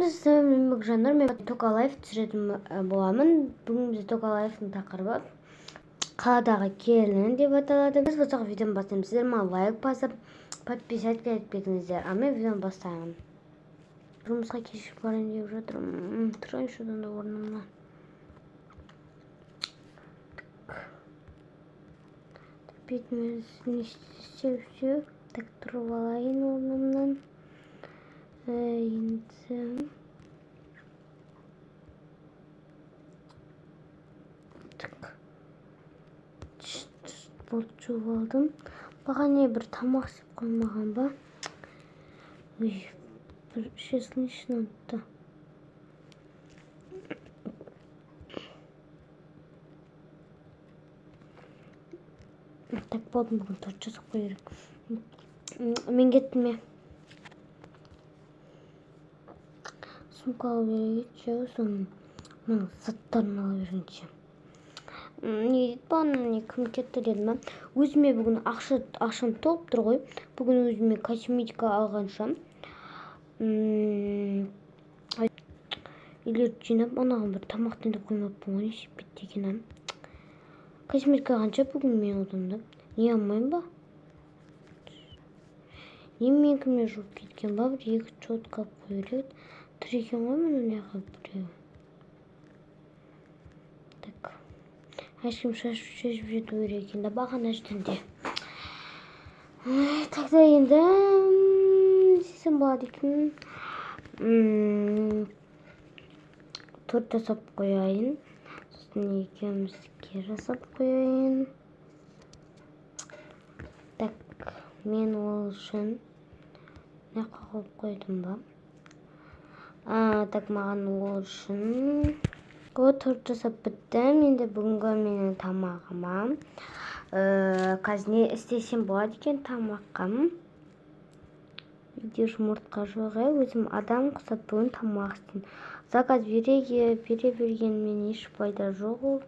Мен Жаннур, мен Токалаев түсіретін боламын. Бүгін бізде Токалаевтың тақырыбы қаладағы келін деп аталады. Біз болсақ видеоны бастаймыз. Сіздер маған лайк басып, подписаться етпедіңіздер. А мен видеоны бастаймын. Жұмысқа кешігіп барайын деп жатырмын. Тұрайыншы одан да орнымнан. Бетіме не істеу. Так, тұрып алайын орнымнан. Енді болды, жуып алдым. Маған не бір тамақ істеп қоймаған ба? Ой, бір шесін ұнтты. Так, болдым, бүгін торт жасап қою керек. Мен кеттім ме? Сумка алып берейінші, соның заттарын алып берейінші. Не дейді баған, кім кетті деді ма? Өзіме бүгін ақшам толып тұр ғой. Бүгін өзіме косметика алғанша. Үйлерді жинап, анаған бір тамақтан деп қоймаппын ғой, несіп кетті екен. Косметика алғанша бүгін мен одан не алмайын ба? Не мен кіммен жуып кеткен ба? Бір екі чотка қойып еді. Тұр екен ғой мұны не қылып біреу. Так. Әшкім шешіп жету керек енді баған әштінде. Тогда енді сесен болады екен. Торт жасап қояйын. Сосын екеумізге жасап қояйын. Так, мен ол үшін не қойып қойдым ба? Так, маған ол үшін торт жасап біттім. Енді бүгінгі менің тамағыма. Қазір не істесем болады екен тамаққа? Үйде жұмыртқа жоқ, өзім адам құсап бүгін тамақ істейін. Заказ бере бергенмен еш пайда жоқ ол.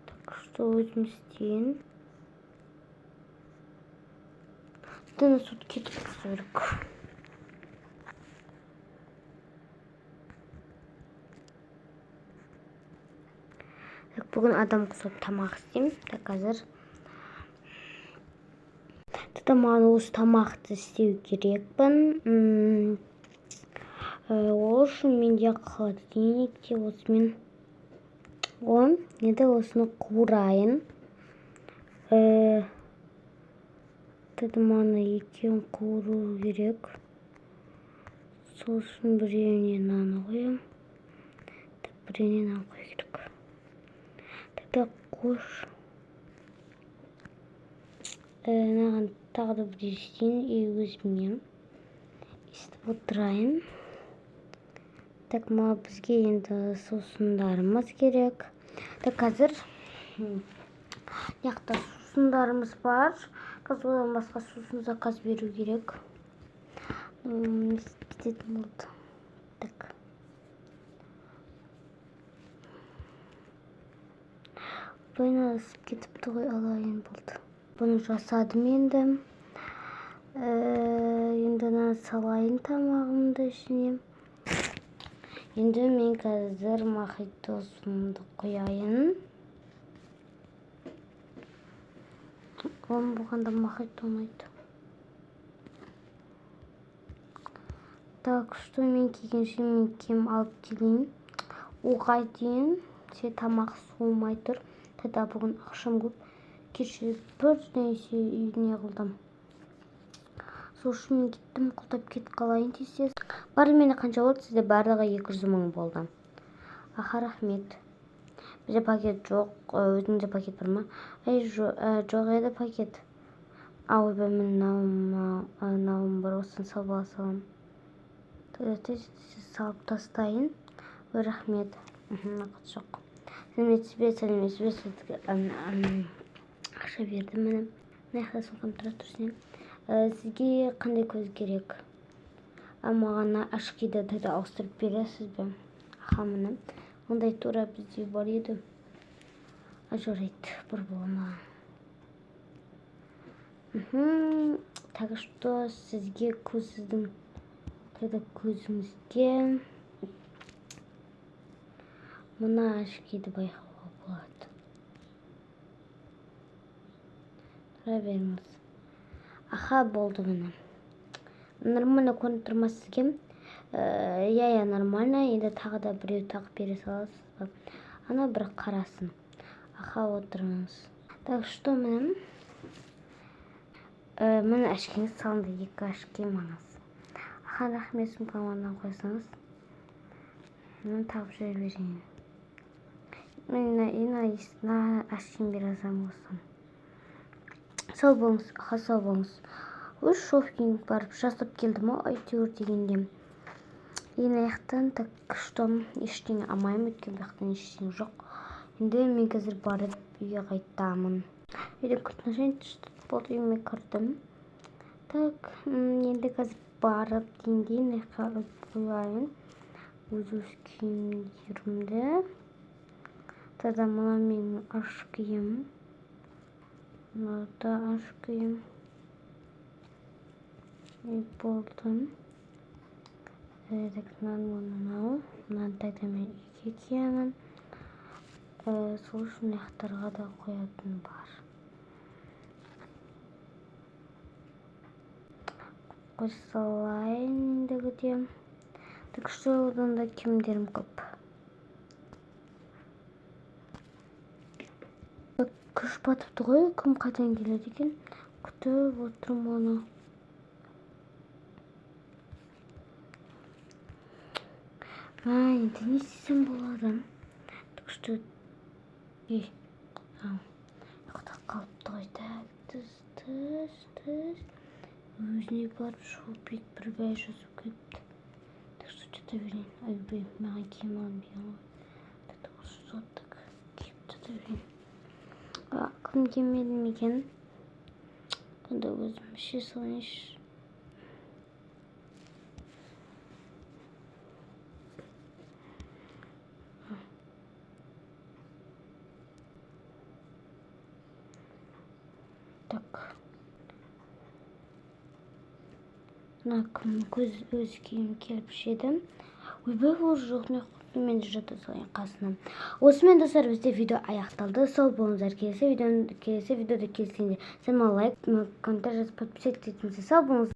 Так что өзім істейін. Дені суд кетіп тұрса керек. Бүгін адам құсап тамақ істеймін. Так, қазір. Маған осы тамақты істеу керекпін. Ол үшін менде холодильникте осымен енді осыны қуырайын. Маны екеуін қуыру керек. Сол үшін біреуіне наны қоям. Біреуіне нан қою керек. Так, қош. Наған тағы да бір істейін, өзіме істіп отырайын. Так, бізге енді сусындарымыз керек. Так, қазір яқта сусындарымыз бар. Қазір одан басқа сусын заказ беру керек. Кететін болды. Так. Бойна ысып кетіпті ғой, алайын болды. Бұны жасадым енді. Енді салайын тамағымды ішіне. Енді мен қазір мохитосымды қояйын. Оған болғанда мохито ұнайды. Так, что мен келгенше мен кем алып келейін. Оған дейін тамақ суымай тұр. Тогда бүгін ақшам көп. Кеше бір нәрсе үйіне қылдым. Сол үшін мен кеттім, құлдап кетіп қалайын тез. Барлығы менде қанша болды? Сізде барлығы 200 мың болды. Аха, рахмет. Бізде пакет жоқ. Өзіңде пакет бар ма? Жоқ еді пакет. Ойбай, мен науым бар, осын салып алсам. Тез салып тастайын. Ой, рахмет. Нақыт жоқ. Сәлеметсіз ақша берді мені. Наяқта сұлқам тұрсың. Сізге қандай көз керек? Маған ашқиды тәді ауыстырып бересіз бе? Аха, мені. Ондай тура бізде бар еді. Жарайды, бір болма. Так что сізге көзіңізге мына очкиді байқауға болады. Тұра беріңіз. Аха, болды міне. Нормально көрініп тұр ма сізге? Я нормально. Енді тағы да біреу тағып бере саласыз ба? Ана бір қарасын. Аха, отырыңыз. Так что міне очкеңіз салынды, 2 очки маңыз. Аха, рахмет, сумкамадан қойсаңыз. Мен тағып жүре берейін. Мен очкин бере аламын. Сау болыңыз, аха, сау болыңыз. Өз шопинг барып жасап келдім ау, әйтеуір дегенде. Енді аяқтан так что ештеңе алмаймын, өйткені аяқтан ештеңе жоқ. Енді мен қазір барып үйге қайтамын. Үйде күтінішен болды, үйіме кірдім. Так, енді қазір барып дейін аяққа қояйын. Өз киімдерімді. Тада мына менің аш киім. Мынада аш киім. Болды. Так, мынандай да мен үйге киемін. Сол үшін аяқтарға да қоятын бар. Қойса салайын ендігіде. Так что одан да киімдерім көп. Күш батыпты ғой, кім қайдан келеді екен? Күтіп отырмын оны. Енді не істесем болады? Так что Құда қалыпты ғой. Тыз. Өзіне барып шопинг бір бәй жазып кетті. Так что жата берейін. Ойбай, маған киім алынбеген ғой. Так осы так киіп жата берейін. Кім келмеді екен? Онда өзім іше салайыншы. Так. Кім өз киім келіп шеді. Ойбай, ол жоқ, мен жата салайын қасынан. Осымен достар, бізде видео аяқталды. Сау болыңыздар. Келесі видеода кездескенде сен лайк, комментарий жазып подписывайтесь етіңіздер. Сау болыңыз.